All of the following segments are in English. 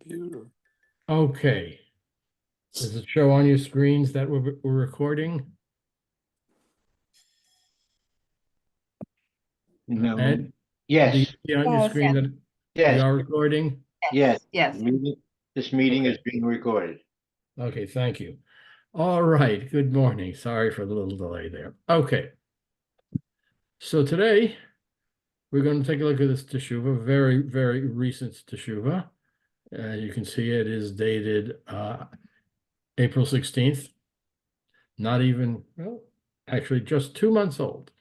computer. Okay. Does it show on your screens that we're recording? No. Ed, do Yes. you see on your Yes. screen that we Yes. are recording? Yes. Yes. This meeting Okay. is being recorded. Okay, thank you. All right, good morning. Sorry for the little delay there. Okay. So today we're going to take a look at this teshuvah, very, very recent teshuvah. You can see it is dated April 16th. Not even, well, actually just 2 months old.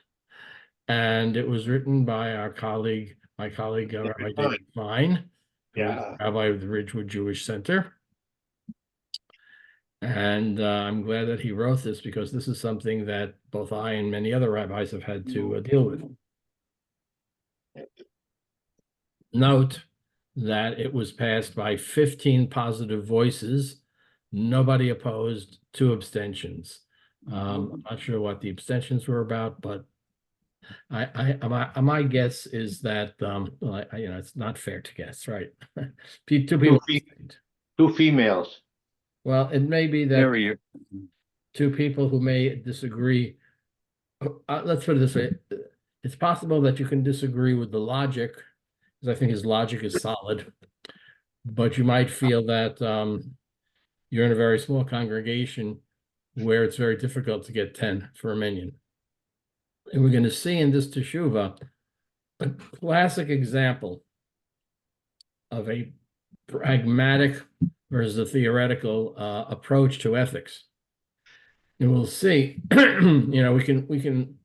And it was written by my colleague, Rabbi David Fine, who is Rabbi of the Ridgewood Jewish Center. And I'm glad that he wrote this because this is something that both I and many other rabbis have had to deal with. Note that it was passed by 15 positive voices, nobody opposed, 2 abstentions. I'm not sure what the abstentions were about, but my guess is that it's not fair to guess, right? 2 people. Two females. Well, it may be that 2 people who may disagree. Let's put it this way: it's possible that you can disagree with the logic, because I think his logic is solid, but you might feel that you're in a very small congregation where it's very difficult to get 10 for a minyan. And we're going to see in this teshuvah a classic example of a pragmatic versus a theoretical approach to ethics. And we'll see, we can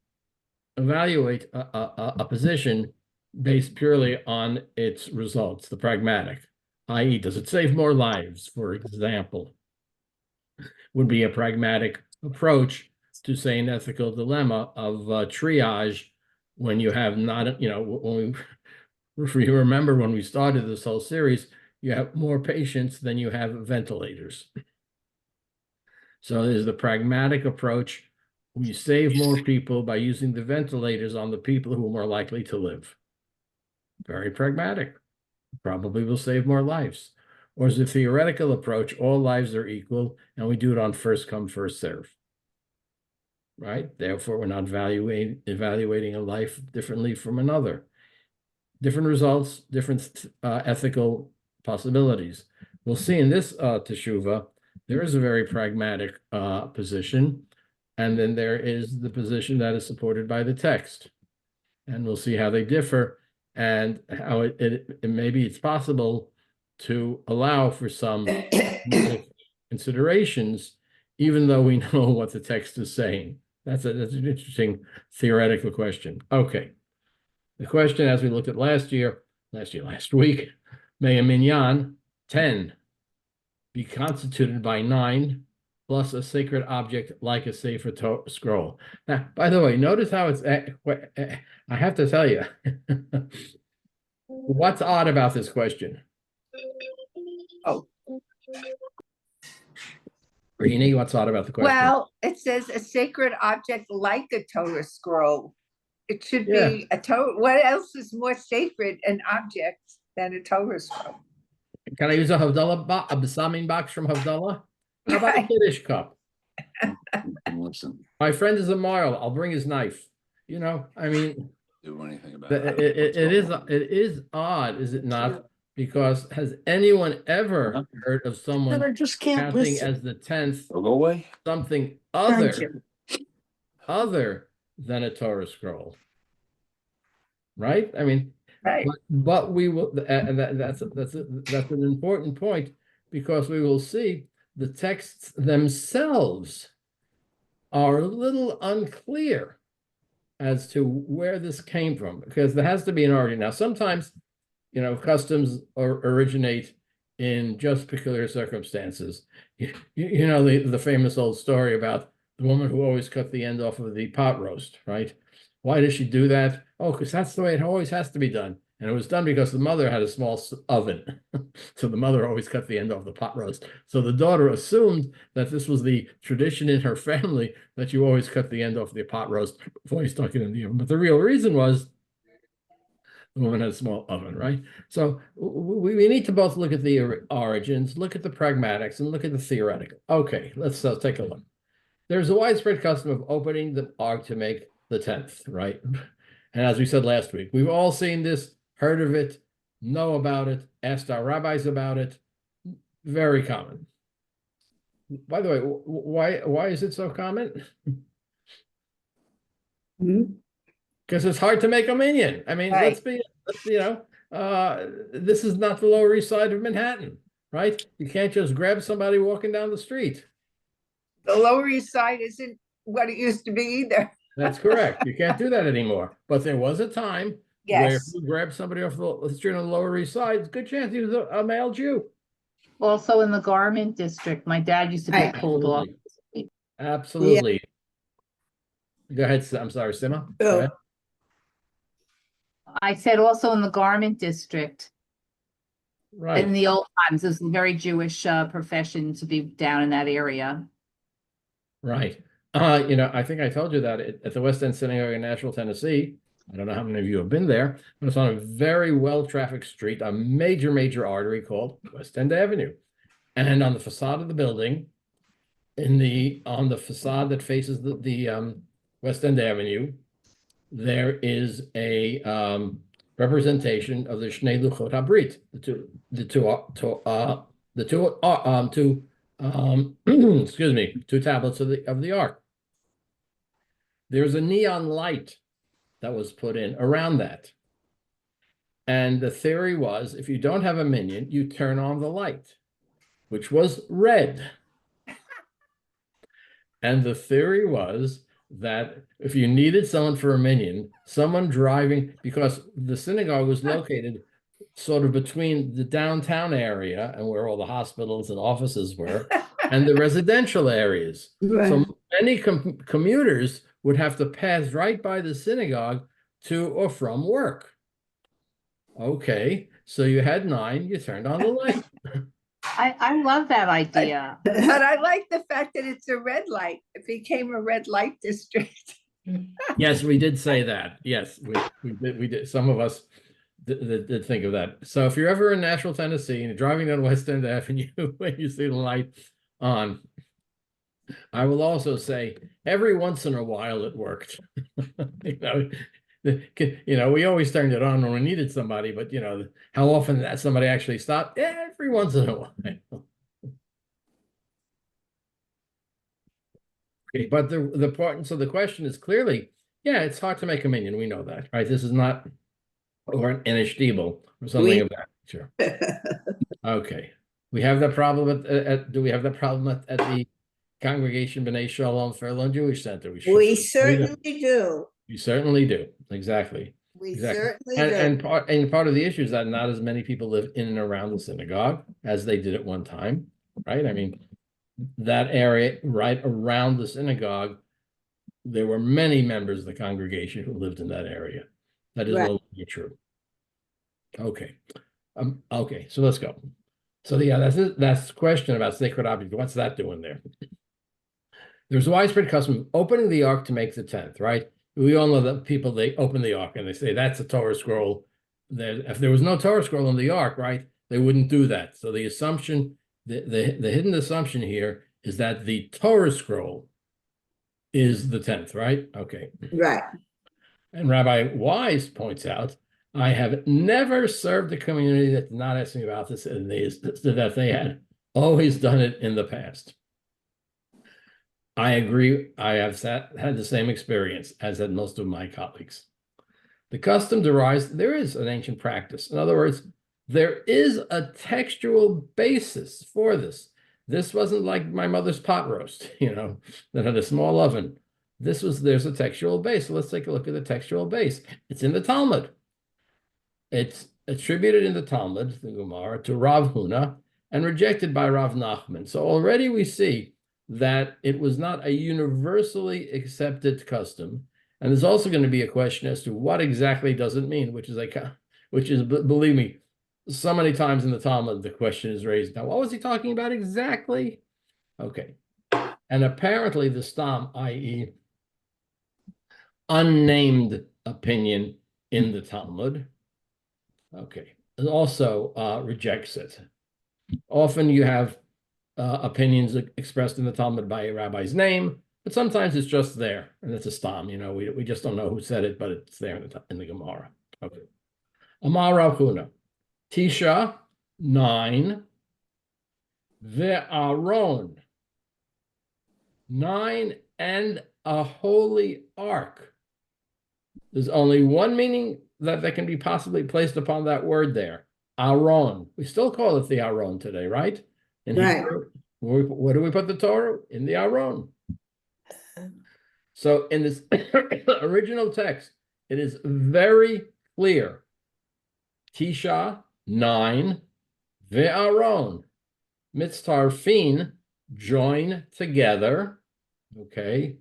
evaluate a position based purely on its results, the pragmatic, i.e., does it save more lives, for example, would be a pragmatic approach to, say, an ethical dilemma of triage when you have not, if you remember when we started this whole series, you have more patients than you have ventilators. So there's the pragmatic approach. We save more people by using the ventilators on the people who are more likely to live. Very pragmatic. Probably will save more lives. Or is the theoretical approach, all lives are equal, and we do it on first come, first serve. Right? Therefore, we're not evaluating a life differently from another. Different results, different ethical possibilities. We'll see in this teshuvah, there is a very pragmatic position, and then there is the position that is supported by the text. And we'll see how they differ and how maybe it's possible to allow for some considerations, even though we know what the text is saying. That's an interesting theoretical question. Okay. The question, as we looked at last week, may a minyan 10 be constituted by 9 plus a sacred object like a Sefer scroll? Now, by the way, notice how it's, I have to tell you, what's odd about this question? Oh. Rini, what's odd about the question? Well, it says a sacred object like a Torah scroll. It should be a Torah. What else is more sacred an object than a Torah scroll? Can I use a Havdalah box, a Besamim box from Havdalah? How about a Kiddush cup? My friend is a moral. I'll bring his knife. I mean, Do anything about it is odd, is it not? Because has anyone ever heard of someone counting as the 10th something other than a Torah scroll? Right? I mean, right. But we will, and that's an important point, because we will see the texts themselves are a little unclear as to where this came from, because there has to be an origin. Now, sometimes, customs originate in just peculiar circumstances. The famous old story about the woman who always cut the end off of the pot roast, right? Why does she do that? Oh, because that's the way it always has to be done. And it was done because the mother had a small oven. So the mother always cut the end off the pot roast. So the daughter assumed that this was the tradition in her family, that you always cut the end off the pot roast before you stuck it in the oven. But the real reason was The woman had a small oven, right? So we need to both look at the origins, look at the pragmatics, and look at the theoretical. Okay, let's take a look. There's a widespread custom of opening the ark to make the 10th, right? And as we said last week, we've all seen this, heard of it, know about it, asked our rabbis about it. Very common. By the way, why is it so common? Because it's hard to make a minyan. I mean, Right. this is not the Lower East Side of Manhattan, right? You can't just grab somebody walking down the street. The Lower East Side isn't what it used to be either. That's correct. You can't do that anymore. But there was a time where if Yes. you grab somebody off the street on the Lower East Side, it's a good chance he was a male Jew. Also in the garment district, my dad used to get Right. pulled off. Absolutely. Go ahead. I'm sorry, Sima. Go ahead. I said also in the garment district, Right. in the old times, it was a very Jewish profession to be down in that area. Right. I think I told you that at the West End Synagogue in Nashville, Tennessee. I don't know how many of you have been there, but it's on a very well-trafficked street, a major artery called West End Avenue. And on the facade of the building, on the facade that faces the West End Avenue, there is a representation of the Shnei Luchot HaBrit, two tablets of the ark. There's a neon light that was put in around that. And the theory was, if you don't have a minyan, you turn on the light, which was red. And the theory was that if you needed someone for a minyan, someone driving, because the synagogue was located sort of between the downtown area and where all the hospitals and offices were, and the residential areas. Right. So many commuters would have to pass right by the synagogue to or from work. Okay, so you had 9, you turned on the light. I love that idea. But I like the fact that it's a red light. It became a red light district. Yes, we did say that. Yes, we did. Some of us did think of that. So if you're ever in Nashville, Tennessee, and you're driving down West End Avenue when you see the light on, I will also say every once in a while it worked. We always turned it on when we needed somebody, but how often that somebody actually stopped? Every once in a while. Okay, but the importance of the question is clearly, it's hard to make a minyan. We know that, right? This is not or an ishtibel or something of that nature. Okay, we have that problem do we have that problem at the Congregation B'nai Shalom Fairlawn Jewish Center? We certainly do. We certainly do. Exactly. We Exactly. certainly do. And part of the issue is that not as many people live in and around the synagogue as they did at one time, right? I mean, that area right around the synagogue, there were many members of the congregation who lived in that area. That is no longer true. Okay. Okay, so let's go. So that's the question about sacred object. What's that doing there? There's a widespread custom of opening the ark to make the 10th, right? We all know that people, they open the ark and they say, that's a Torah scroll. If there was no Torah scroll in the ark, right, they wouldn't do that. So the assumption, the hidden assumption here is that the Torah scroll is the 10th, right? Okay. Right. And Rabbi Wise points out, I have never served a community that did not ask me about this, and that they had always done it in the past. I agree. I have had the same experience as had most of my colleagues. The custom derives, there is an ancient practice. In other words, there is a textual basis for this. This wasn't like my mother's pot roast, that had a small oven. There's a textual base. So let's take a look at the textual base. It's in the Talmud. It's attributed in the Talmud, the Gemara, to Rav Huna and rejected by Rav Nachman. So already we see that it was not a universally accepted custom. And there's also going to be a question as to what exactly does it mean, which is, believe me, so many times in the Talmud, the question is raised. Now, what was he talking about exactly? Okay. And apparently the Stam, i.e., unnamed opinion in the Talmud, Okay, it also rejects it. Often you have opinions expressed in the Talmud by a rabbi's name, but sometimes it's just there, and it's a stam. We just don't know who said it, but it's there in the Gemara. Okay. Amar Rav Huna, Tisha 9, ve'aron 9, and a holy ark. There's only one meaning that can be possibly placed upon that word there. Aron. We still call it the Aron today, right? In Right. Hebrew, where do we put the Torah? In the Aron. So in this original text, it is very clear. Tisha 9, ve'aron, mitztarfin, join together. Okay.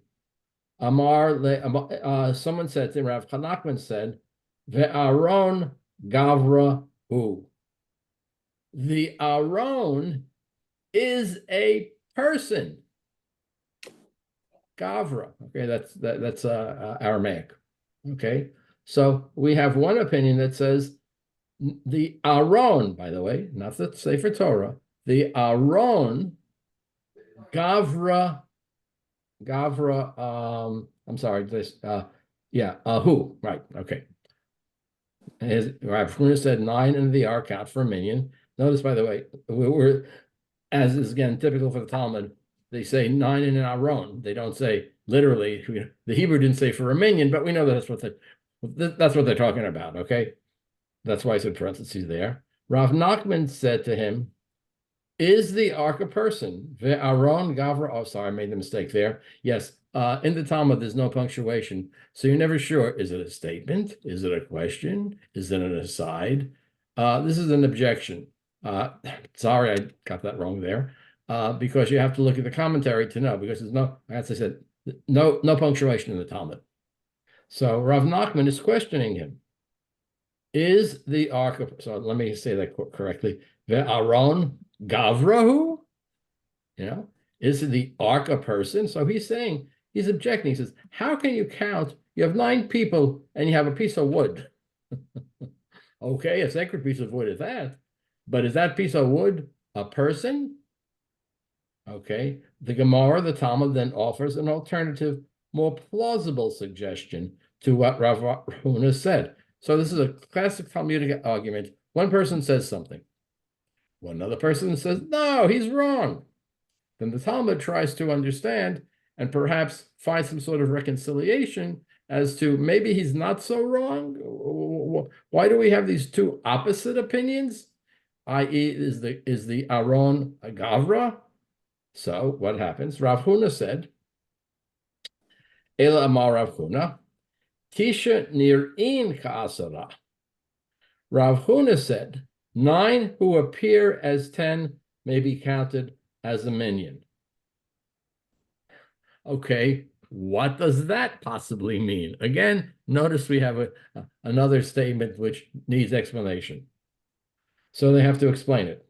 Someone said, Rav Nachman said, ve'aron gavra hu. The Aron is a person. Gavra. Okay, that's Aramaic. Okay, so we have one opinion that says the Aron, by the way, not the Sefer Torah, the Aron Gavra. I'm sorry, who, right, okay. Rav Huna said 9 in the ark out for a minion. Notice, by the way, we're as is again typical for the Talmud, they say 9 in an Aron. They don't say literally, the Hebrew didn't say for a minion, but we know that's what they're talking about, okay? That's why I said parentheses there. Rav Nachman said to him, is the ark a person? Ve'aron gavra. Oh, sorry, I made the mistake there. Yes, in the Talmud, there's no punctuation, so you're never sure. Is it a statement? Is it a question? Is it an aside? This is an objection. Sorry, I got that wrong there. Because you have to look at the commentary to know, because there's no, as I said, no punctuation in the Talmud. So Rav Nachman is questioning him. Is the ark of, so let me say that correctly. Ve'aron Gavrahu, is the ark a person? So he's saying, he's objecting. He says, how can you count? You have 9 people and you have a piece of wood. Okay, a sacred piece of wood is that. But is that piece of wood a person? Okay, the Gemara, the Talmud, then offers an alternative, more plausible suggestion to what Rav Huna said. So this is a classic Talmudic argument. One person says something. One other person says, no, he's wrong. Then the Talmud tries to understand and perhaps find some sort of reconciliation as to maybe he's not so wrong. Why do we have these two opposite opinions? I.e., is the Aron a Gavra? So what happens? Rav Huna said, Ela Amar Rav Huna, Tisha Nir'in Ka'asara. Rav Huna said, 9 who appear as 10 may be counted as a minion. Okay, what does that possibly mean? Again, notice we have another statement which needs explanation. So they have to explain it.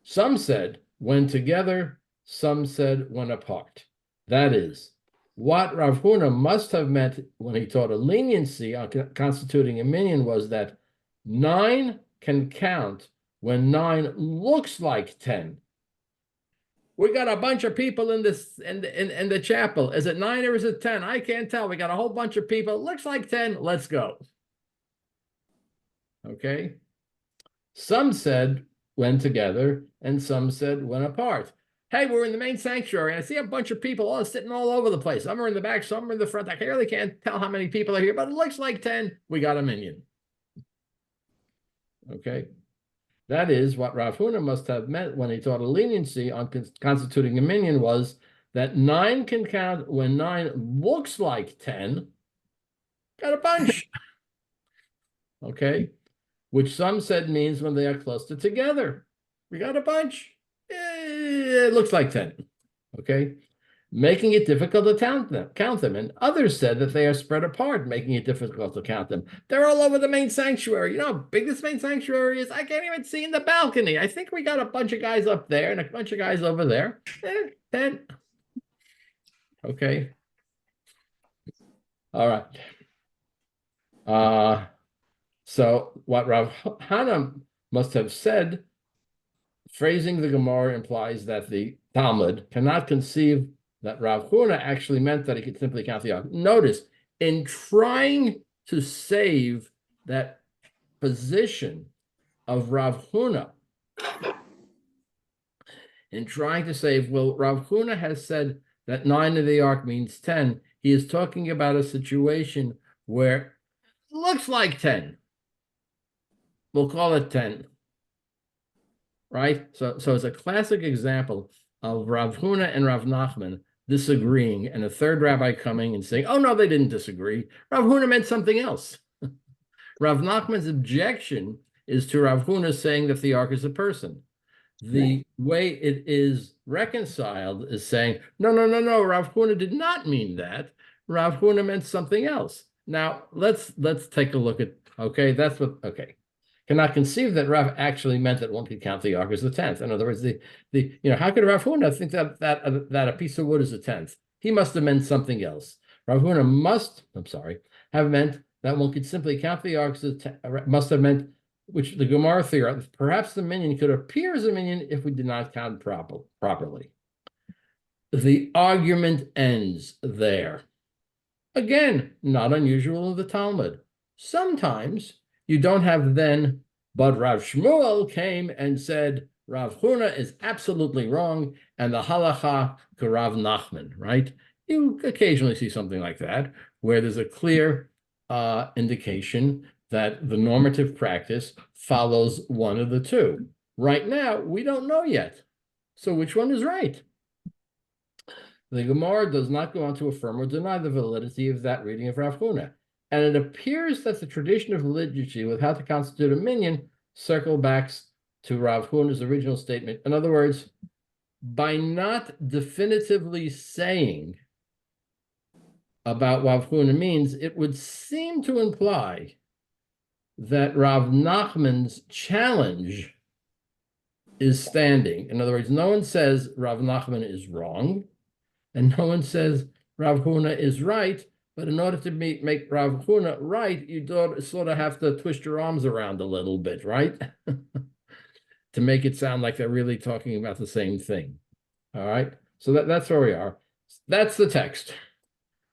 Some said when together, some said when apart. That is, what Rav Huna must have meant when he taught a leniency on constituting a minion was that 9 can count when 9 looks like 10. We got a bunch of people in the chapel. Is it 9 or is it 10? I can't tell. We got a whole bunch of people. Looks like 10. Let's go. Okay. Some said when together, and some said when apart. Hey, we're in the main sanctuary, and I see a bunch of people all sitting all over the place. Some are in the back, some are in the front. I really can't tell how many people are here, but it looks like 10. We got a minion. Okay. That is what Rav Huna must have meant when he taught a leniency on constituting a minion was that 9 can count when 9 looks like 10. Got a bunch. Okay. Which some said means when they are closer together. We got a bunch. It looks like 10. Okay. Making it difficult to count them. And others said that they are spread apart, making it difficult to count them. They're all over the main sanctuary. You know how big this main sanctuary is? I can't even see in the balcony. I think we got a bunch of guys up there and a bunch of guys over there. 10. Okay. All right. So what Rav Hana must have said, phrasing the Gemara implies that the Talmud cannot conceive that Rav Huna actually meant that he could simply count the ox. Notice, in trying to save that position of Rav Huna, in trying to save, well, Rav Huna has said that 9 of the ark means 10. He is talking about a situation where it looks like 10. We'll call it 10. Right? So it's a classic example of Rav Huna and Rav Nachman disagreeing, and a third rabbi coming and saying, oh, no, they didn't disagree. Rav Huna meant something else. Rav Nachman's objection is to Rav Huna saying that the ark is a person. The way it is reconciled is saying, no, Rav Huna did not mean that. Rav Huna meant something else. Now, let's take a look at, okay. Cannot conceive that Rav actually meant that one could count the ark as the 10th. In other words, how could Rav Huna think that a piece of wood is a 10th? He must have meant something else. Rav Huna must have meant that one could simply count the ark as a 10th, must have meant, which the Gemara theorizes, perhaps the minion could appear as a minion if we did not count properly. The argument ends there. Again, not unusual in the Talmud. Sometimes you don't have then, but Rav Shmuel came and said, Rav Huna is absolutely wrong, and the halacha to Rav Nachman, right? You occasionally see something like that, where there's a clear indication that the normative practice follows one of the two. Right now, we don't know yet. So which one is right? The Gemara does not go on to affirm or deny the validity of that reading of Rav Huna. And it appears that the tradition of liturgy with how to constitute a minion circle back to Rav Huna's original statement. In other words, by not definitively saying about what Rav Huna means, it would seem to imply that Rav Nachman's challenge is standing. In other words, no one says Rav Nachman is wrong, and no one says Rav Huna is right. But in order to make Rav Huna right, you sort of have to twist your arms around a little bit, right? To make it sound like they're really talking about the same thing. All right. So that's where we are. That's the text.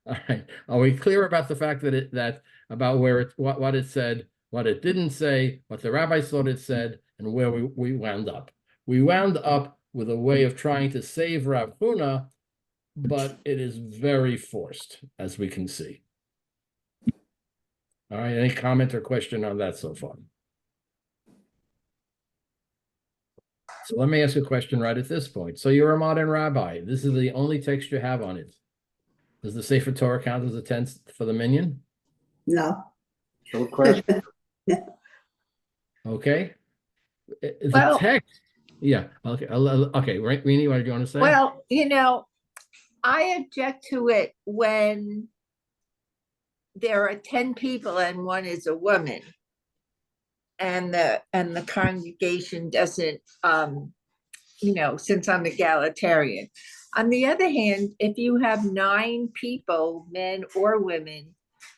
All right. Are we clear about the fact that about where it what it said, what it didn't say, what the rabbis thought it said, and where we wound up? We wound up with a way of trying to save Rav Huna, but it is very forced, as we can see. All right, any comment or question on that so far? So let me ask a question right at this point. So you're a modern rabbi. This is the only text you have on it. Does the Sefer Torah count as a 10th for the minion? No. No question. Okay. The Well- text, yeah. Okay. Okay. Rini, what do you want to say? Well, I object to it when there are 10 people and one is a woman. And the congregation doesn't, since I'm egalitarian. On the other hand, if you have 9 people, men or women,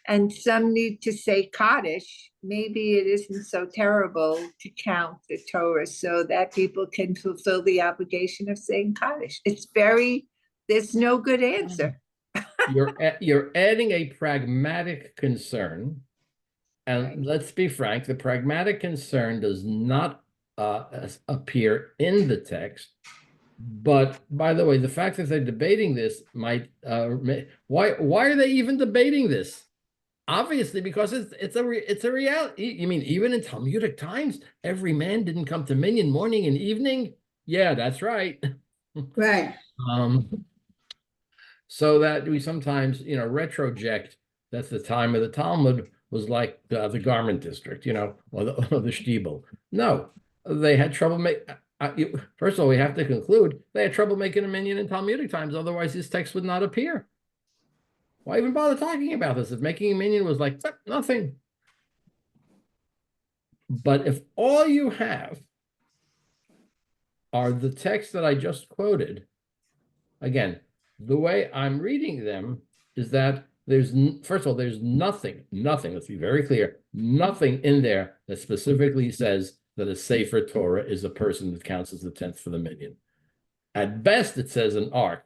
and some need to say Kaddish, maybe it isn't so terrible to count the Torah so that people can fulfill the obligation of saying Kaddish. There's no good answer. You're adding a pragmatic concern. And Right. let's be frank, the pragmatic concern does not appear in the text. But by the way, the fact that they're debating this might why are they even debating this? Obviously, because it's a reality. You mean even in Talmudic times, every man didn't come to minyan morning and evening? Yeah, that's right. Right. So that we sometimes retroject that the time of the Talmud was like the garment district, or the shtibel. No, they had trouble first of all, we have to conclude they had trouble making a minyan in Talmudic times. Otherwise, this text would not appear. Why even bother talking about this if making a minyan was like nothing? But if all you have are the texts that I just quoted, again, the way I'm reading them is that first of all, there's nothing, let's be very clear, nothing in there that specifically says that a Sefer Torah is a person that counts as the 10th for the minyan. At best, it says an ark,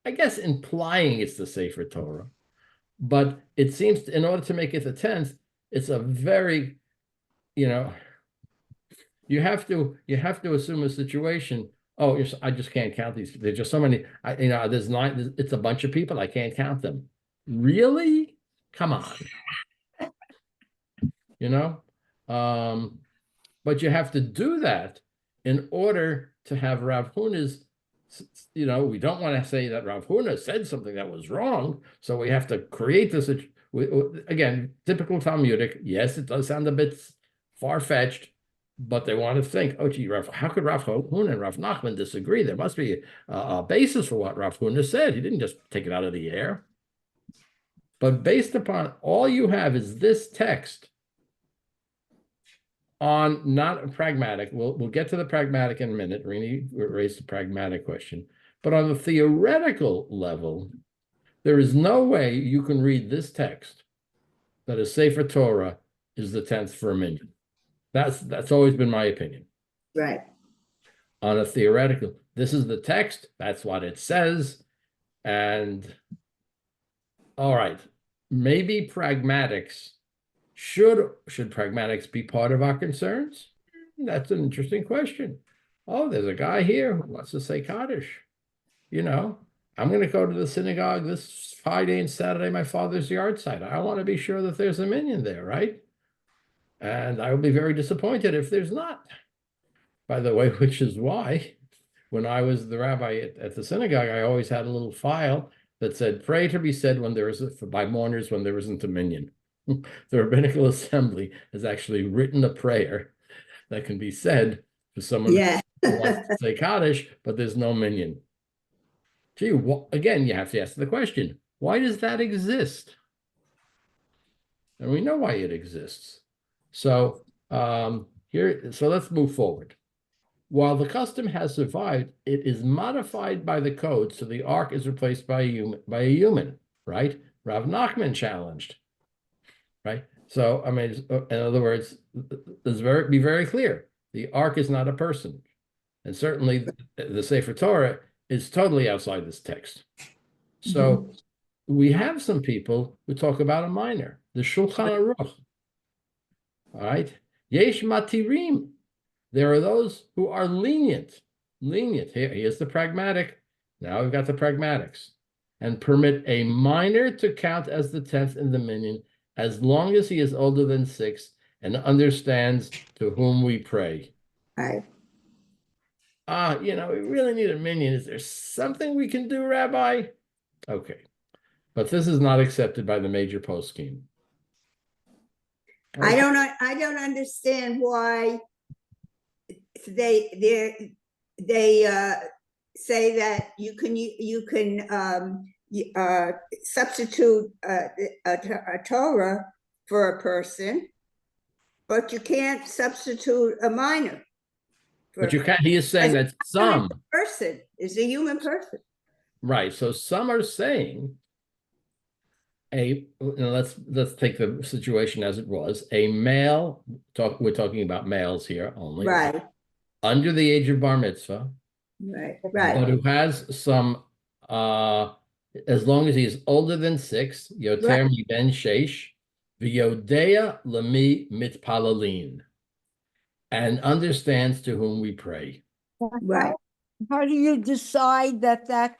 I guess implying it's the Sefer Torah. But it seems, in order to make it the 10th, it's a very, you have to assume a situation. Oh, I just can't count these. There's just so many. There's 9. It's a bunch of people. I can't count them. Really? Come on. But you have to do that in order to have Rav Huna's. We don't want to say that Rav Huna said something that was wrong, so we have to create this. Again, typical Talmudic. Yes, it does sound a bit far-fetched, but they want to think, oh, gee, how could Rav Huna and Rav Nachman disagree? There must be a basis for what Rav Huna said. He didn't just take it out of the air. But based upon all you have is this text on not a pragmatic. We'll get to the pragmatic in a minute. Rini raised the pragmatic question. But on the theoretical level, there is no way you can read this text that a Sefer Torah is the 10th for a minyan. That's always been my opinion. Right. On a theoretical, this is the text. That's what it says. And all right, maybe pragmatics. Should pragmatics be part of our concerns? That's an interesting question. Oh, there's a guy here who wants to say Kaddish. I'm going to go to the synagogue this Friday and Saturday, my father's yard site. I want to be sure that there's a minyan there, right? And I will be very disappointed if there's not. By the way, which is why when I was the rabbi at the synagogue, I always had a little file that said, pray to be said by mourners when there isn't a minyan. The Rabbinical Assembly has actually written a prayer that can be said to someone who wants to say Kaddish, but there's no minyan. Gee, again, you have to ask the question, why does that exist? And we know why it exists. So let's move forward. While the custom has survived, it is modified by the code, so the ark is replaced by a human, right? Rav Nachman challenged. Right. So, in other words, be very clear. The ark is not a person. And certainly the Sefer Torah is totally outside this text. So we have some people who talk about a minor, the Shulchan Aruch. All right. Yesh matirim. There are those who are lenient. Here's the pragmatic. Now we've got the pragmatics. And permit a minor to count as the 10th in the minyan, as long as he is older than 6 and understands to whom we pray. Right. We really need a minyan. Is there something we can do, Rabbi? Okay. But this is not accepted by the major poskim. I don't understand why they say that you can substitute a Torah for a person, but you can't substitute a minor. But you can't. He is saying that some person is a human person. Right. So some are saying let's take the situation as it was. A male, we're talking about males here only, right? Under the age of bar mitzvah, right? But who has some, as long as he is older than 6, yoter mi ben sheish, v'yodea lemi mitpalalin, and understands to whom we pray. Right. How do you decide that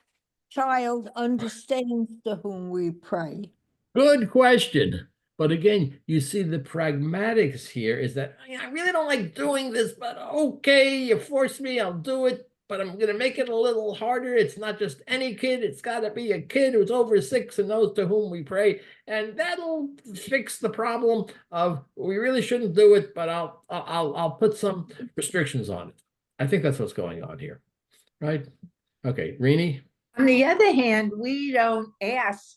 child understands to whom we pray? Good question. But again, you see the pragmatics here is that I really don't like doing this, but okay, you force me, I'll do it. But I'm going to make it a little harder. It's not just any kid. It's got to be a kid who's over 6 and knows to whom we pray. And that'll fix the problem of we really shouldn't do it, but I'll put some restrictions on it. I think that's what's going on here. Right? Okay, Rini? On the other hand, we don't ask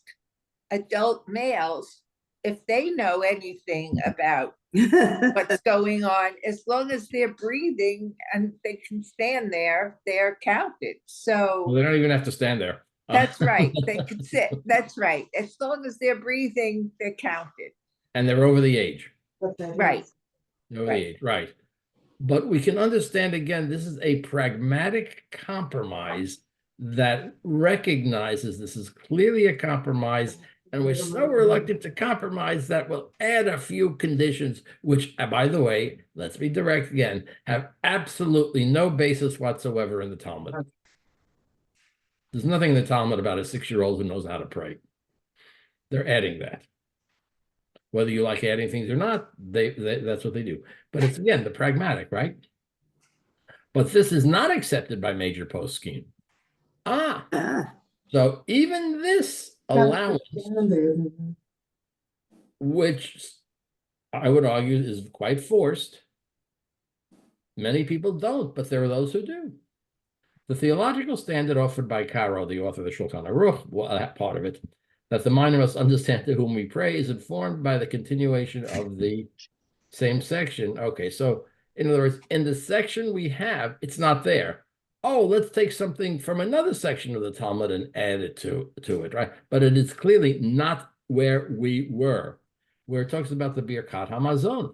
adult males if they know anything about what's going on. As long as they're breathing and they can stand there, they're counted. So Well, they don't even have to stand there. That's right. They could sit. That's right. As long as they're breathing, they're counted. And they're over the age. Right. Over the Right. age, right. But we can understand, again, this is a pragmatic compromise that recognizes this is clearly a compromise, and we're so reluctant to compromise that we'll add a few conditions, which, by the way, let's be direct again, have absolutely no basis whatsoever in the Talmud. There's nothing in the Talmud about a 6-year-old who knows how to pray. They're adding that. Whether you like adding things or not, that's what they do. But it's, again, the pragmatic, right? But this is not accepted by major poskim. So even this allowance, which I would argue is quite forced, many people don't, but there are those who do. The theological standard offered by Karo, the author of the Shulchan Aruch, well, that part of it, that the minor must understand to whom we pray, is informed by the continuation of the same section. Okay, so in other words, in the section we have, it's not there. Oh, let's take something from another section of the Talmud and add it to it, right? But it is clearly not where we were, where it talks about the Birkat Hamazon.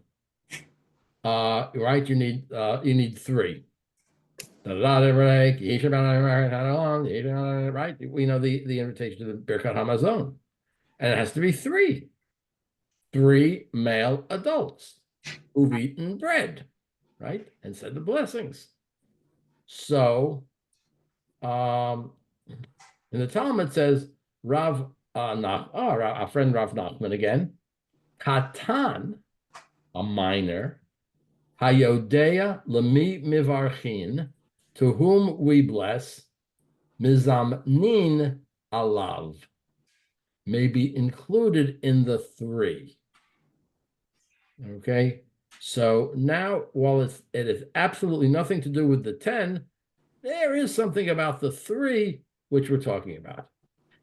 Right? You need 3. Right? We know the invitation to the Birkat Hamazon. And it has to be 3 male adults who've eaten bread, right? And said the blessings. So in the Talmud says, our friend Rav Nachman again, Katan, a minor, Hayodea lemi mivarchin, to whom we bless, mizamnin alav, may be included in the 3. Okay, so now while it is absolutely nothing to do with the 10, there is something about the 3 which we're talking about.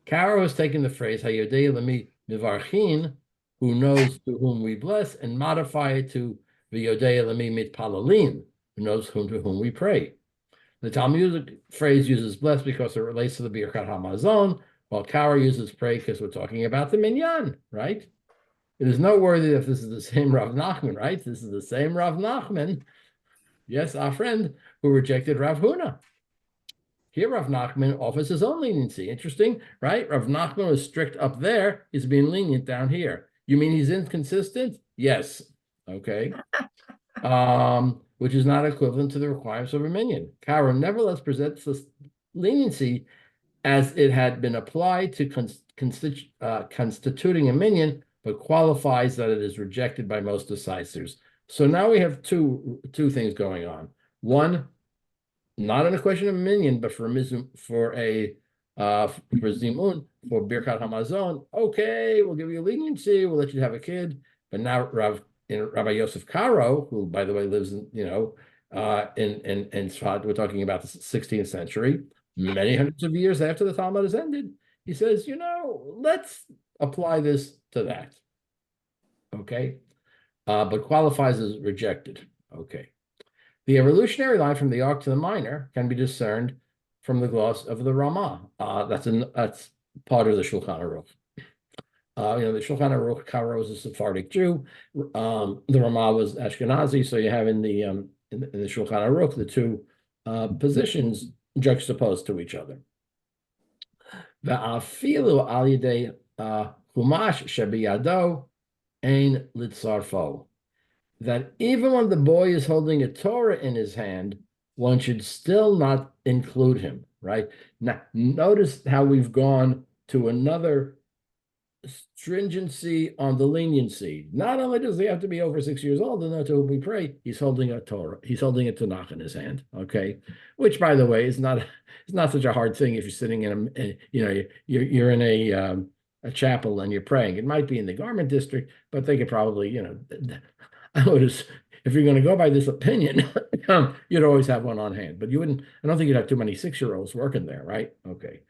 Karo has taken the phrase Hayodei lemi mivarchin, who knows to whom we bless, and modify it to V'yodei lemi mitpalalin, who knows to whom we pray. The Talmudic phrase uses bless because it relates to the Birkat Hamazon, while Karo uses pray because we're talking about the minyan, right? It is noteworthy that this is the same Rav Nachman, right? This is the same Rav Nachman, yes, our friend, who rejected Rav Huna. Here, Rav Nachman offers his own leniency. Interesting, right? Rav Nachman was strict up there. He's being lenient down here. You mean he's inconsistent? Yes. Okay. Which is not equivalent to the requirements of a minyan. Karo nevertheless presents this leniency as it had been applied to constituting a minyan, but qualifies that it is rejected by most decisors. So now we have two things going on. One, not in a question of minyan, but for zimun, for Birkat Hamazon. Okay, we'll give you leniency. We'll let you have a kid. But now Rabbi Yosef Karo, who by the way lives in Sfat, we're talking about the 16th century, many hundreds of years after the Talmud has ended, he says, let's apply this to that. Okay, but qualifies as rejected. Okay. The evolutionary line from the ark to the minor can be discerned from the gloss of the Ramah. That's part of the Shulchan Aruch. The Shulchan Aruch, Karo is a Sephardic Jew. The Ramah was Ashkenazi. So you have in the Shulchan Aruch the 2 positions juxtaposed to each other. Ve'afilu al yedei chumash shebiyado ein litzarfo. That even when the boy is holding a Torah in his hand, one should still not include him, right? Now, notice how we've gone to another stringency on the leniency. Not only does he have to be over 6 years old and know to whom we pray, he's holding a Torah. He's holding a Tanakh in his hand, okay? Which, by the way, is not such a hard thing if you're sitting in you're in a chapel and you're praying. It might be in the garment district, but they could probably, I would just, if you're going to go by this opinion, you'd always have one on hand, but you wouldn't. I don't think you'd have too many 6-year-olds working there, right? Okay.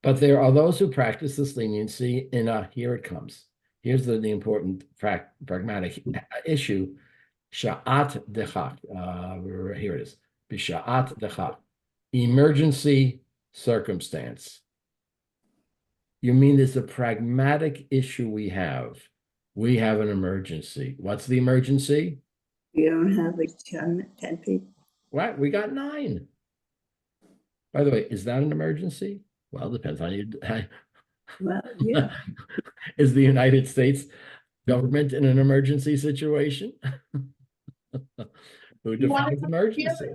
But there are those who practice this leniency here it comes. Here's the important pragmatic issue. Sha'at dechak. Here it is. B'sha'at dechak. Emergency circumstance. You mean it's a pragmatic issue we have? We have an emergency. What's the emergency? You don't have like 10 people. What? We got 9. By the way, is that an emergency? Well, depends on you. Well, yeah. Is the United States government in an emergency situation? Who defines emergency?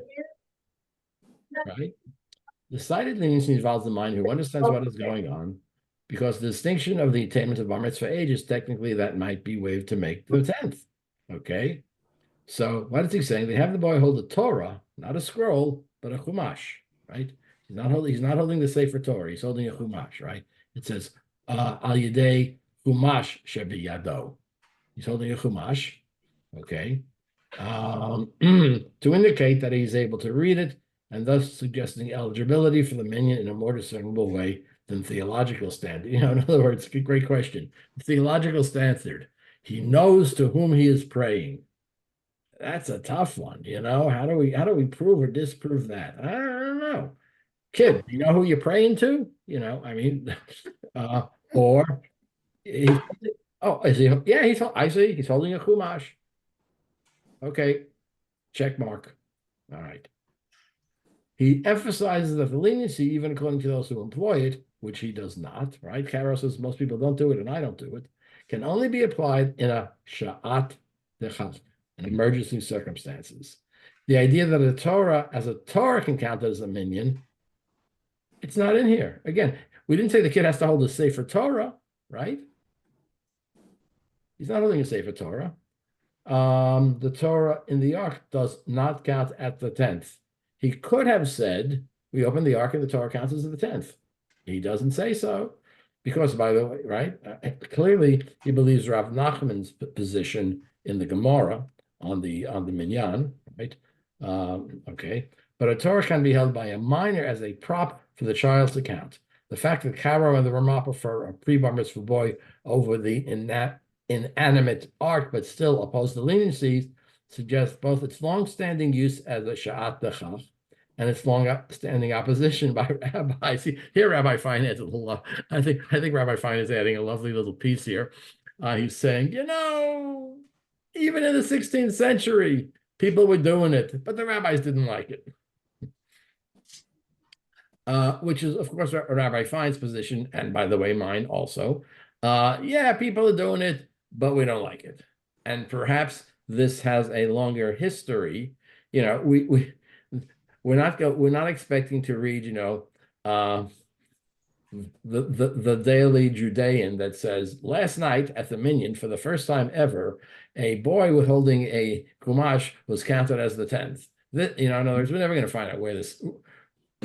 Right? The sighted leniency involves the mind who understands what is going on, because the distinction of the attainment of bar mitzvah age is technically that might be waived to make the 10th. Okay? So what is he saying? They have the boy hold a Torah, not a scroll, but a chumash, right? He's not holding the Sefer Torah, he's holding a chumash, right? It says, al yedei chumash shebi yado. He's holding a chumash, okay? To indicate that he's able to read it, and thus suggesting eligibility for the minyan in a more discernible way than theological standard. You know, in other words, great question. The theological standard, he knows to whom he is praying. That's a tough one, you know. How do we prove or disprove that? I don't know. Kid, you know who you're praying to? You know, I mean, or is he? Yeah, I see. He's holding a chumash. Okay, check mark. All right. He emphasizes that the leniency, even according to those who employ it, which he does not, right? Caro says most people don't do it, and I don't do it, can only be applied in a sha'at dechach, in emergency circumstances. The idea that a Torah can count as a minyan, it's not in here. Again, we didn't say the kid has to hold a Sefer Torah, right? He's not holding a Sefer Torah. The Torah in the ark does not count at the 10th. He could have said, we open the ark and the Torah counts as the 10th. He doesn't say so, because, by the way, right, clearly he believes Rav Nachman's position in the Gemara on the minyan, right? Okay, but a Torah can be held by a minor as a prop for the child to count. The fact that Karo and the Ramah prefer a pre-bar mitzvah boy over the inanimate ark, but still oppose the leniencies, suggests both its long-standing use as a sha'at dechach and its long-standing opposition by Rabbi. See, here Rabbi Fine adds a little. I think Rabbi Fine is adding a lovely little piece here. He's saying, you know, even in the 16th century, people were doing it, but the rabbis didn't like it. Which is, of course, Rabbi Fine's position, and by the way, mine also. Yeah, people are doing it, but we don't like it. And perhaps this has a longer history. You know, we're not expecting to read, you know, the Daily Judean that says, last night at the minyan, for the first time ever, a boy holding a chumash was counted as the 10th. You know, in other words, we're never going to find out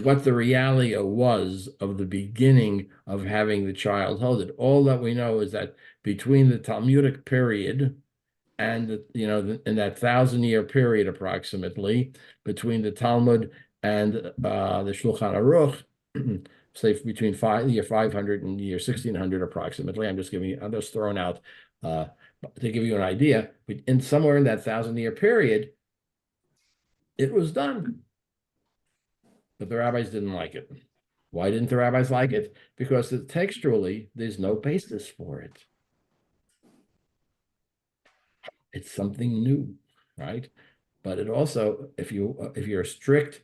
what the reality was of the beginning of having the child hold it. All that we know is that between the Talmudic period and, you know, in that 1,000-year period approximately, between the Talmud and the Shulchan Aruch, say between year 500 and year 1600 approximately. I'm just throwing out to give you an idea. In somewhere in that 1,000-year period, it was done. But the rabbis didn't like it. Why didn't the rabbis like it? Because textually, there's no basis for it. It's something new, right? But it also, if you're a strict,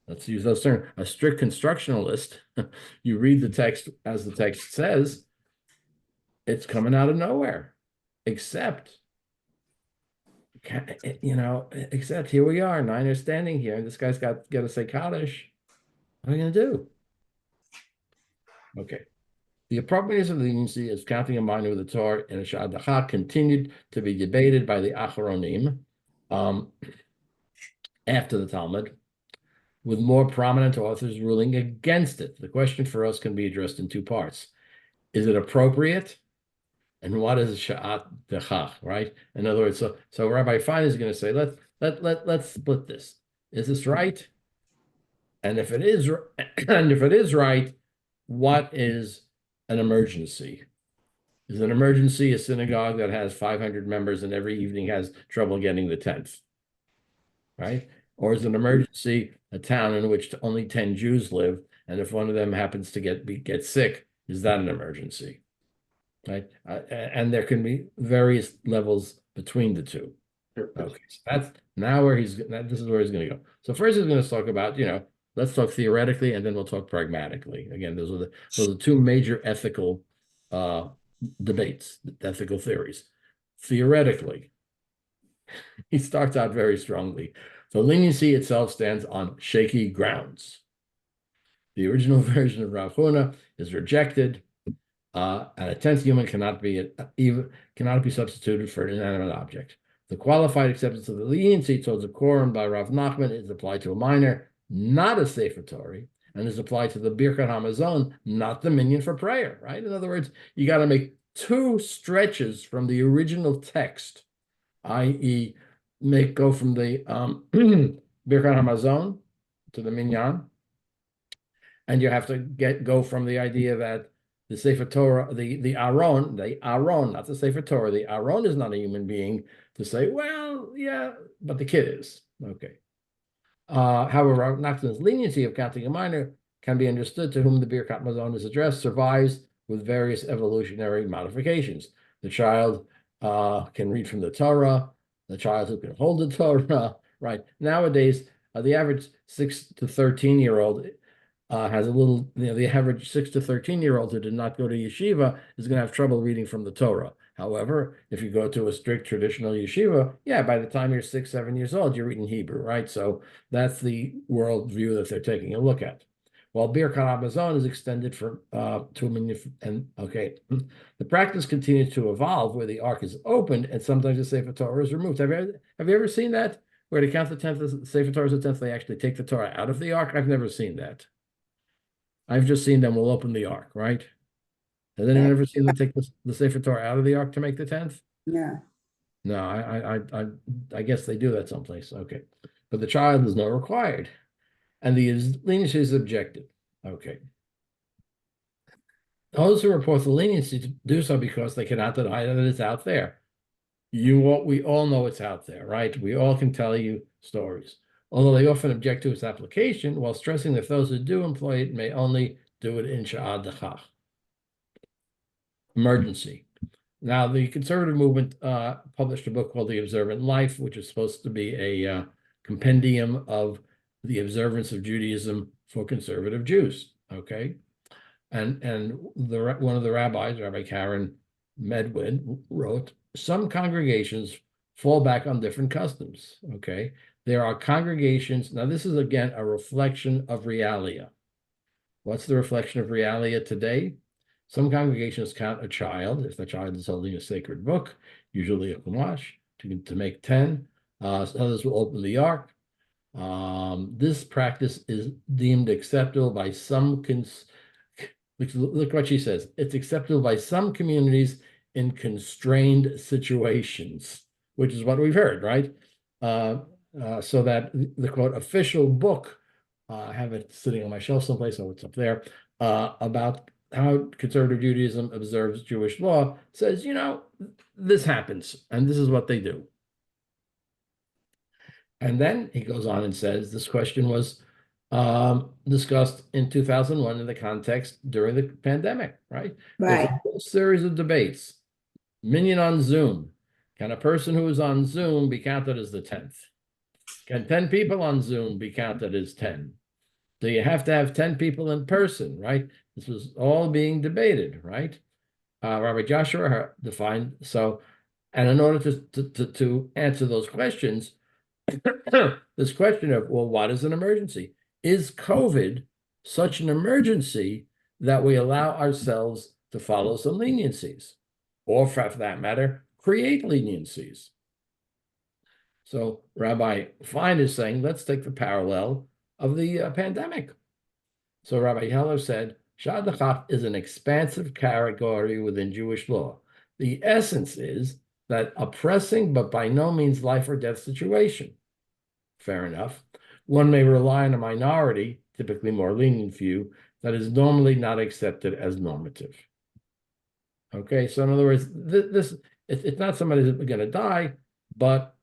let's use those terms, a strict constructionalist, you read the text as the text says, it's coming out of nowhere, except, you know, except here we are, 9 are standing here, and this guy's got to say Kaddish. What are you going to do? Okay. The appropriateness of the leniency as counting a minor with a Torah in a Sha'at Dechach continued to be debated by the Acharonim after the Talmud, with more prominent authors ruling against it. The question for us can be addressed in 2 parts. Is it appropriate? And what is Sha'at Dechach, right? In other words, so Rabbi Fine is going to say, let's split this. Is this right? And if it is right, what is an emergency? Is an emergency a synagogue that has 500 members and every evening has trouble getting the 10th, right? Or is an emergency a town in which only 10 Jews live and if one of them happens to get sick, is that an emergency? Right? And there can be various levels between the two. Okay, so that's now where this is where he's going to go. So first he's going to talk about, let's talk theoretically, and then we'll talk pragmatically. Again, those are the two major ethical debates, ethical theories. Theoretically, he starts out very strongly. The leniency itself stands on shaky grounds. The original version of Rav Huna is rejected, and a tenth human cannot be substituted for an inanimate object. The qualified acceptance of the leniency towards a quorum by Rav Nachman is applied to a minor, not a Sefer Torah, and is applied to the Birkat Hamazon, not the minyan for prayer, right? In other words, you got to make two stretches from the original text, i.e., go from the Birkat Hamazon to the minyan, and you have to go from the idea that the Sefer Torah, the Aron, not the Sefer Torah, the Aron is not a human being, to say, well, yeah, but the kid is. Okay. However, Nachman's leniency of counting a minor can be understood to whom the Birkat Mazon is addressed, survives with various evolutionary modifications. The child can read from the Torah, the child who can hold the Torah, right? Nowadays, the average 6 to 13-year-old has a little, the average 6 to 13-year-old who did not go to yeshiva is going to have trouble reading from the Torah. However, if you go to a strict traditional yeshiva, yeah, by the time you're 6, 7 years old, you're reading Hebrew, right? So that's the worldview that they're taking a look at. While Birkat Hamazon is extended to a minyan, and okay, the practice continues to evolve where the ark is opened and sometimes the Sefer Torah is removed. Have you ever seen that? Where to count the 10th, the Sefer Torah is the 10th, they actually take the Torah out of the ark? I've never seen that. I've just seen them will open the ark, right? Has anyone ever seen them take the Sefer Torah out of the ark to make the 10th? Yeah. No, I guess they do that someplace. Okay. But the child is not required. And the leniency is objected. Okay. Those who report the leniency do so because they cannot deny that it's out there. We all know it's out there, right? We all can tell you stories. Although they often object to its application, while stressing that those who do employ it may only do it in sha'ad dechach. Emergency. Now, the conservative movement published a book called The Observant Life, which is supposed to be a compendium of the observance of Judaism for conservative Jews. Okay, and one of the rabbis, Rabbi Karen Medwin, wrote, some congregations fall back on different customs. Okay, there are congregations. Now, this is again a reflection of realia. What's the reflection of realia today? Some congregations count a child, if the child is holding a sacred book, usually a chumash, to make 10. Others will open the ark. This practice is deemed acceptable by some, look what she says, it's acceptable by some communities in constrained situations, which is what we've heard, right? So that the quote official book, I have it sitting on my shelf someplace, so it's up there, about how conservative Judaism observes Jewish law, says, this happens, and this is what they do. And then he goes on and says, this question was discussed in 2001 in the context during the pandemic, right? Right. There's a whole series of debates. Minyan on Zoom. Can a person who is on Zoom be counted as the 10th? Can 10 people on Zoom be counted as 10? Do you have to have 10 people in person, right? This was all being debated, right? Rabbi Joshua defined so, and in order to answer those questions, this question of, well, what is an emergency? Is COVID such an emergency that we allow ourselves to follow some leniencies? Or for that matter, create leniencies? So Rabbi Fine is saying, let's take the parallel of the pandemic. So Rabbi Heller said, Sha'ad dechach is an expansive category within Jewish law. The essence is that a pressing but by no means life or death situation. Fair enough. One may rely on a minority, typically more lenient view, that is normally not accepted as normative. Okay, so in other words, it's not somebody who's going to die, but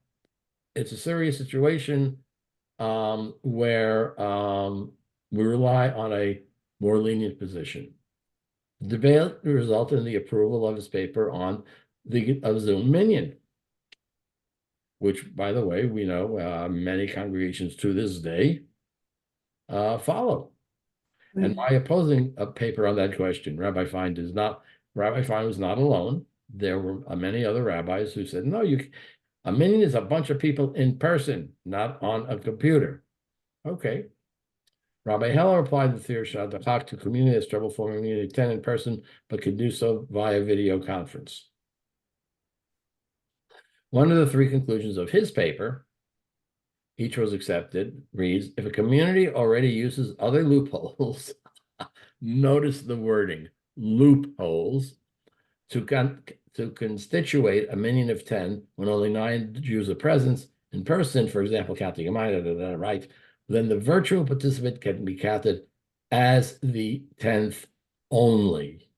it's a serious situation where we rely on a more lenient position. The debate resulted in the approval of his paper on the Zoom minion, which, by the way, we know many congregations to this day follow. And my opposing paper on that question, Rabbi Fine was not alone. There were many other rabbis who said, no, a minion is a bunch of people in person, not on a computer. Okay. Rabbi Heller applied the theory of the Chak to community has trouble forming community 10 in person, but could do so via video conference. One of the three conclusions of his paper, each was accepted, reads, if a community already uses other loopholes, notice the wording, loopholes, to constitute a minion of 10 when only 9 Jews are present in person, for example, counting a minor, right? Then the virtual participant can be counted as the 10th only.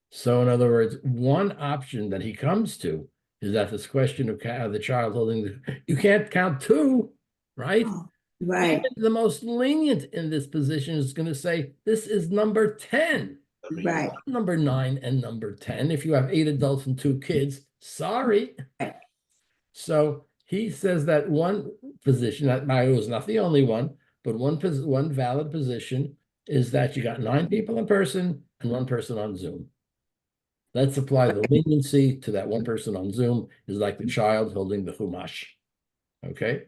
So in other words, one option that he comes to is that this question of the child holding you can't count 2, right? Right. Even the most lenient in this position is going to say, this is number 10. Right. Number 9 and number 10. If you have 8 adults and 2 kids, sorry. So he says that one position, that was not the only one, but one valid position is that you got 9 people in person and 1 person on Zoom. Let's apply the leniency to that 1 person on Zoom is like the child holding the Chumash. Okay.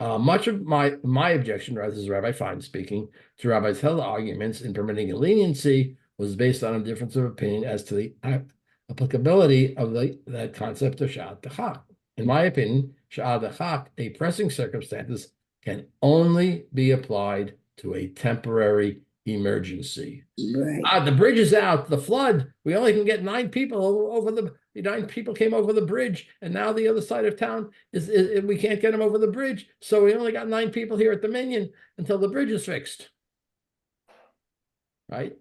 Much of my objection, rather, this is Rabbi Fine speaking, to Rabbi Heller arguments in permitting a leniency was based on a difference of opinion as to the applicability of that concept of Sha'at Dechak. In my opinion, Sha'at Dechak, a pressing circumstances, can only be applied to a temporary emergency. Right. The bridge is out, the flood. We only can get 9 people over the 9 people came over the bridge, and now the other side of town is we can't get them over the bridge. So we only got 9 people here at the Minyan until the bridge is fixed. Right?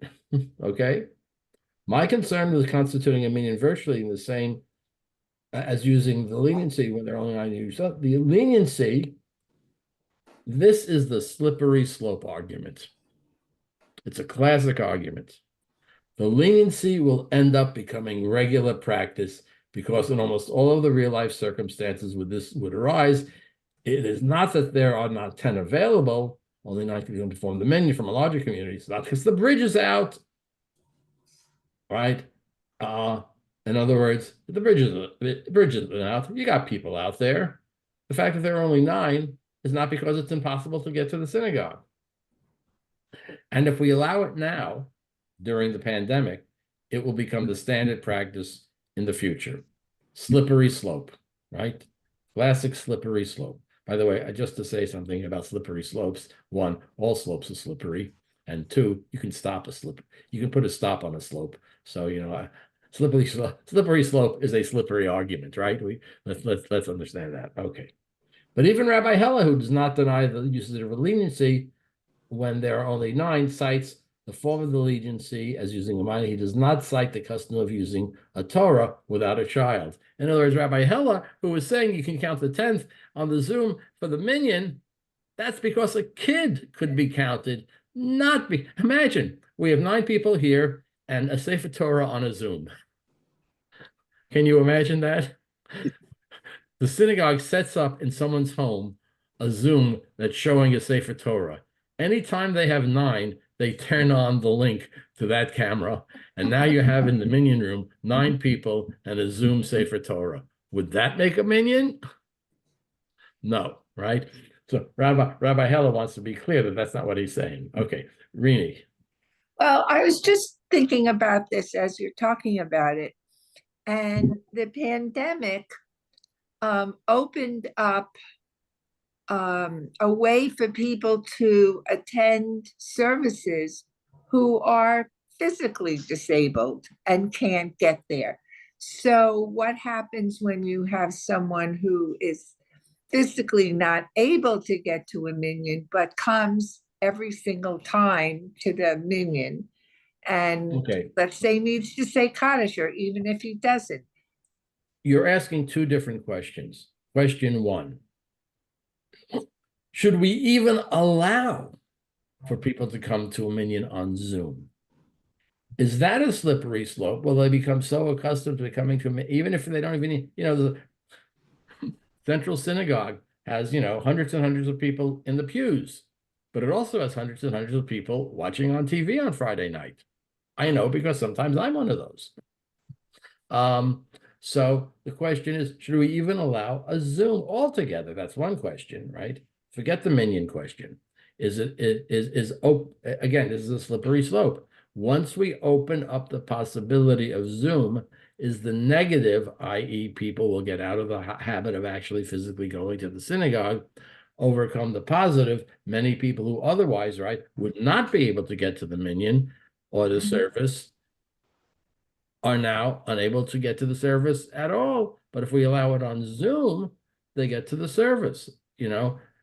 Okay. My concern with constituting a Minyan virtually in the same as using the leniency when they're only 9 years old. The leniency, this is the slippery slope argument. It's a classic argument. The leniency will end up becoming regular practice because in almost all of the real life circumstances where this would arise, it is not that there are not 10 available, only 9 people to form the menu from a larger community. It's not because the bridge is out, right? In other words, the bridge is out. You got people out there. The fact that there are only 9 is not because it's impossible to get to the synagogue. And if we allow it now, during the pandemic, it will become the standard practice in the future. Slippery slope, right? Classic slippery slope. By the way, just to say something about slippery slopes, 1, all slopes are slippery, and 2, you can stop a slip. You can put a stop on a slope. So, slippery slope is a slippery argument, right? Let's understand that. Okay. But even Rabbi Heller, who does not deny the usage of leniency when there are only 9, cites the form of the leniency as using a minor. He does not cite the custom of using a Torah without a child. In other words, Rabbi Heller, who was saying you can count the 10th on the Zoom for the minyan, that's because a kid could be counted, imagine, we have 9 people here and a Sefer Torah on a Zoom. Can you imagine that? The synagogue sets up in someone's home a Zoom that's showing a Sefer Torah. Anytime they have 9, they turn on the link to that camera, and now you have in the minyan room 9 people and a Zoom Sefer Torah. Would that make a minyan? No, right? So Rabbi Heller wants to be clear that that's not what he's saying. Okay, Rini. Well, I was just thinking about this as you're talking about it, and the pandemic opened up a way for people to attend services who are physically disabled and can't get there. So what happens when you have someone who is physically not able to get to a minyan, but comes every single time to the minyan and let's say needs to say Kaddish, or even if he doesn't? You're asking 2 different questions. Question 1. Should we even allow for people to come to a minyan on Zoom. Is that a slippery slope? Will they become so accustomed to coming to a, even if they don't even, the Central Synagogue has, hundreds and hundreds of people in the pews, but it also has hundreds and hundreds of people watching on TV on Friday night. I know because sometimes I'm one of those. So the question is, should we even allow a Zoom altogether? That's one question, right? Forget the minyan question. Again, this is a slippery slope. Once we open up the possibility of Zoom, is the negative, i.e. people will get out of the habit of actually physically going to the synagogue, overcome the positive, many people who otherwise, right, would not be able to get to the minyan or the service are now unable to get to the service at all. But if we allow it on Zoom, they get to the service,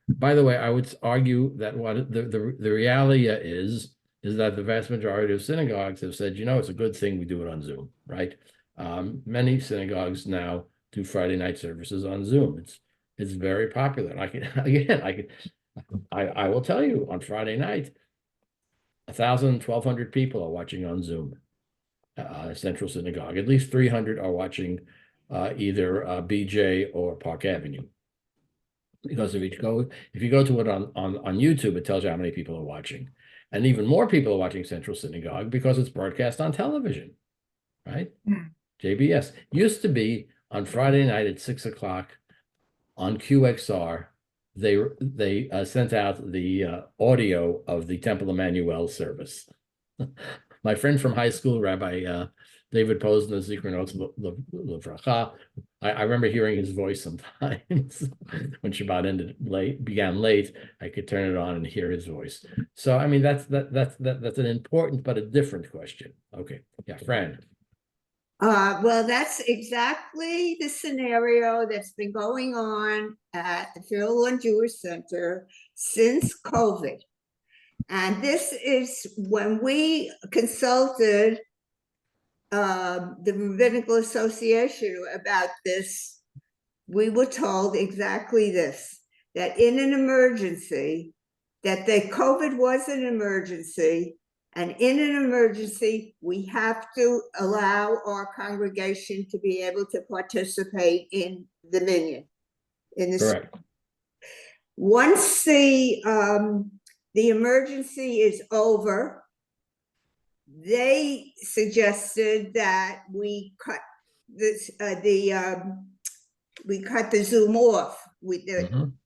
By the way, I would argue that what the reality is that the vast majority of synagogues have said, it's a good thing we do it on Zoom, right? Many synagogues now do Friday night services on Zoom. It's very popular. And I will tell you, on Friday night, 1,000, 1,200 people are watching on Zoom. Central Synagogue. At least 300 are watching either BJ or Park Avenue. Because if you go to it on YouTube, it tells you how many people are watching. And even more people are watching Central Synagogue because it's broadcast on television, right? JBS. Used to be on Friday night at 6 o'clock on QXR, they sent out the audio of the Temple Emmanuel service. My friend from high school, Rabbi David Posner, Zikr Notes Levracha, I remember hearing his voice sometimes when Shabbat began late. I could turn it on and hear his voice. So I mean that's an important but a different question. Okay, yeah, Fran. Well, that's exactly the scenario that's been going on at the Fairlawn Jewish Center since COVID. And this is when we consulted the Rabbinical Association about this, we were told exactly this, that in an emergency, that the COVID was an emergency, and in an emergency, we have to allow our congregation to be able to participate in the minyan. Correct. Once the emergency is over, they suggested that we cut this we cut the Zoom off.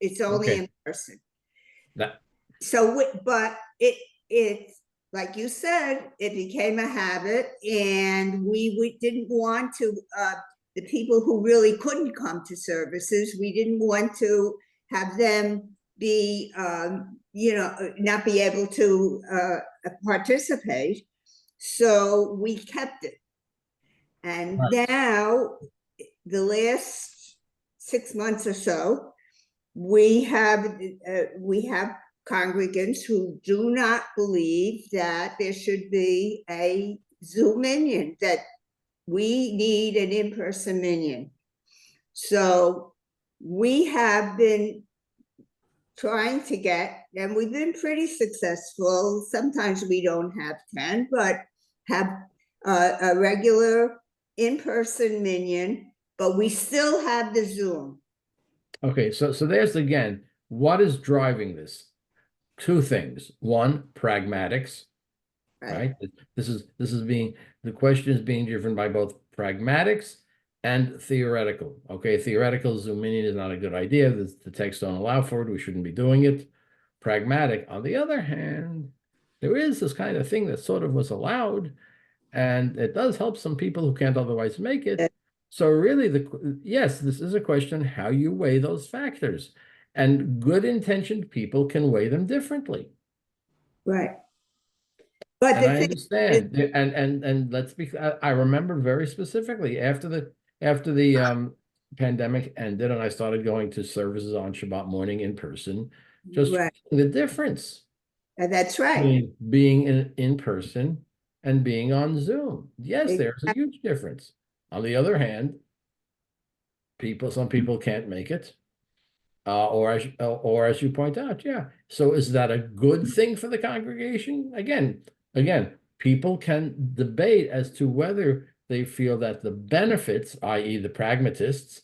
It's only in person. But it's like you said, it became a habit, and we didn't want to the people who really couldn't come to services, we didn't want to have them be not be able to participate. So we kept it. And now, the last 6 months or so, we have congregants who do not believe that there should be a Zoom minyan, that we need an in-person minyan. So we have been trying to get, and we've been pretty successful. Sometimes we don't have 10, but have a regular in-person minyan, but we still have the Zoom. Okay, so there's again, what is driving this? Two things. One, pragmatics, right? The question is being driven by both pragmatics and theoretical. Okay, theoretical Zoom minyan is not a good idea. The texts don't allow for it. We shouldn't be doing it. Pragmatic, on the other hand, there is this kind of thing that sort of was allowed, and it does help some people who can't otherwise make it. So really, yes, this is a question how you weigh those factors, and good-intentioned people can weigh them differently. Right. But I understand, and let's be. I remember very specifically after the pandemic ended, and I started going to services on Shabbat morning in person. Just the difference. That's right. Being in person and being on Zoom. Yes, there's a huge difference. On the other hand, some people can't make it. or as you point out, yeah. So is that a good thing for the congregation? Again, people can debate as to whether they feel that the benefits, i.e. the pragmatists,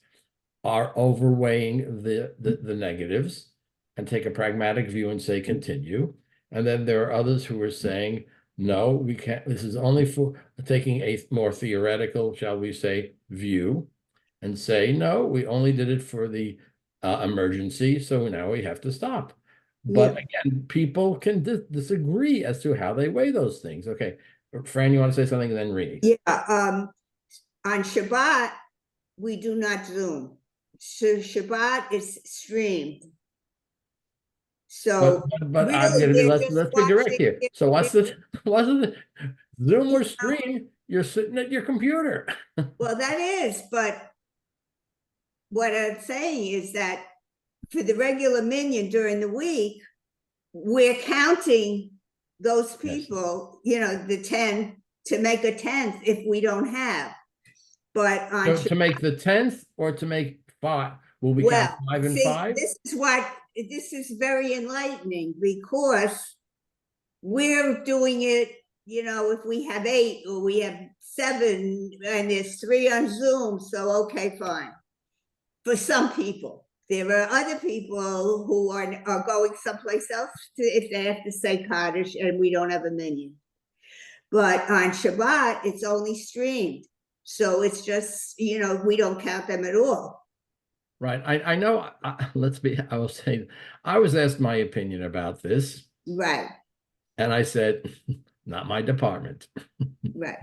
are overweighing the negatives and take a pragmatic view and say continue. And then there are others who are saying, no, we can't. This is only for taking a more theoretical, shall we say, view and say, no, we only did it for the emergency. So now we have to stop. But again, people can disagree as to how they weigh those things. Okay. Fran, you want to say something and then Rini? Yeah, on Shabbat, we do not Zoom. So Shabbat is streamed. So But I'm really, gonna be, they're let's just be direct watching here. it. So what's the Zoom or stream? You're sitting at your computer. Well, that is, but what I'm saying is that for the regular minion during the week, we're counting those people, you know, the 10 to make a 10th if we don't have. But on To make the 10th or to make 5? Will we count 5 and see, 5? this is very enlightening because we're doing it, you know, if we have 8 or we have 7 and there's 3 on Zoom, so okay, fine. For some people, there are other people who are going someplace else if they have to say Kaddish and we don't have a minion. But on Shabbat, it's only streamed. So it's just, you know, we don't count them at all. Right. I know. I will say, I was asked my opinion about this. Right. And I said, not my department. Right.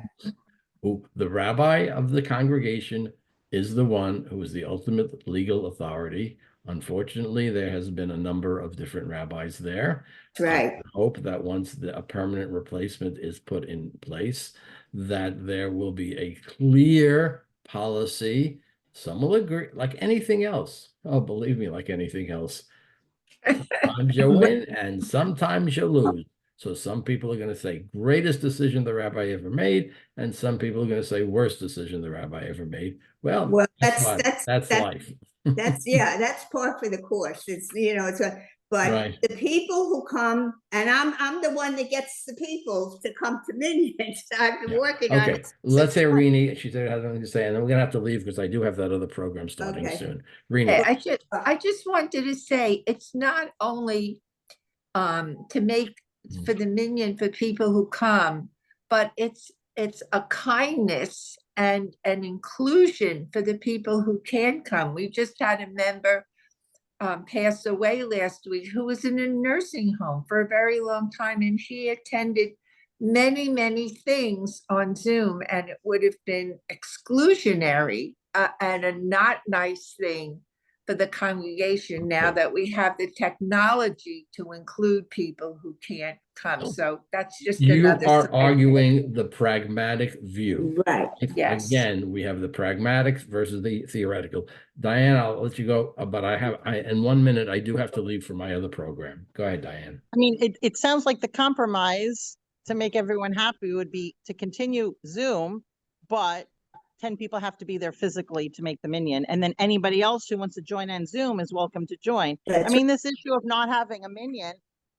The rabbi of the congregation is the one who is the ultimate legal authority. Unfortunately, there has been a number of different rabbis there. Right. I hope that once a permanent replacement is put in place, that there will be a clear policy. Some will agree, like anything else. Oh, believe me, like anything else. Sometimes you win and sometimes you lose. So some people are going to say greatest decision the rabbi ever made, and some people are going to say worst decision the rabbi ever made. Well, that's life. That's part for the course. It's, you know, but right. The people who come, and I'm the one that gets the people to come to Minions. I've been working on it. Let's say Rini, she said has something to say, and then we're gonna have to leave because I do have that other program starting soon. Rini. I just wanted to say it's not only to make for the minion for people who come, but it's a kindness and an inclusion for the people who can come. We just had a member passed away last week who was in a nursing home for a very long time, and she attended many things on Zoom, and it would have been exclusionary and a not nice thing for the congregation now that we have the technology to include people who can't come. So that's just another. You are arguing the pragmatic view. Right. Yes. Again, we have the pragmatics versus the theoretical. Diane, I'll let you go, but in 1 minute, I do have to leave for my other program. Go ahead, Diane. I mean, it sounds like the compromise to make everyone happy would be to continue Zoom, but 10 people have to be there physically to make the minion. And then anybody else who wants to join on Zoom is welcome to join. I mean, this issue of not having a minion,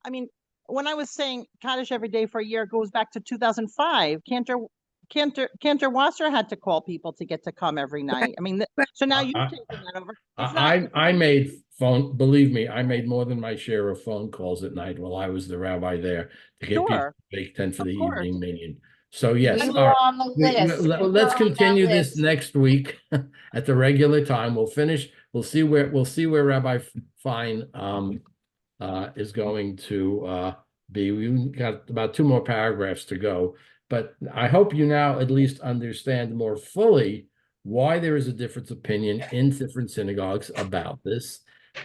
I mean, when I was saying Kaddish every day for a year, it goes back to 2005. Cantor Wasser had to call people to get to come every night. I mean, so now you've taken that over. I made believe me, I made more than my share of phone calls at night while I was the rabbi there to get people to make 10 for the evening minion. So yes, let's continue this next week at the regular time. We'll finish. We'll see where Rabbi Fine is going to be. We've got about 2 more paragraphs to go, but I hope you now at least understand more fully why there is a difference of opinion in different synagogues about this,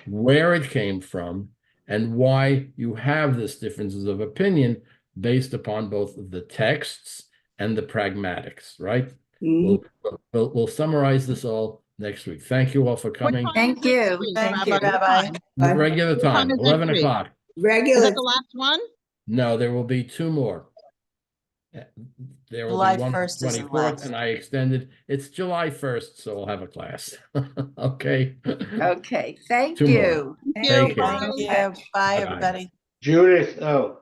where it came from, and why you have this differences of opinion based upon both the texts and the pragmatics, right? We'll summarize this all next week. Thank you all for coming. Thank you. Thank you, Rabbi. Regular time, 11 o'clock. Regular. Is that the last one? No, there will be 2 more. there will July be one 1st is the 24th, last. and I extended, it's July 1st, so we'll have a class. Okay. Okay, thank Two more. you. Thank Take you. care. Thank you. Bye, Bye-bye. everybody. Judith, oh,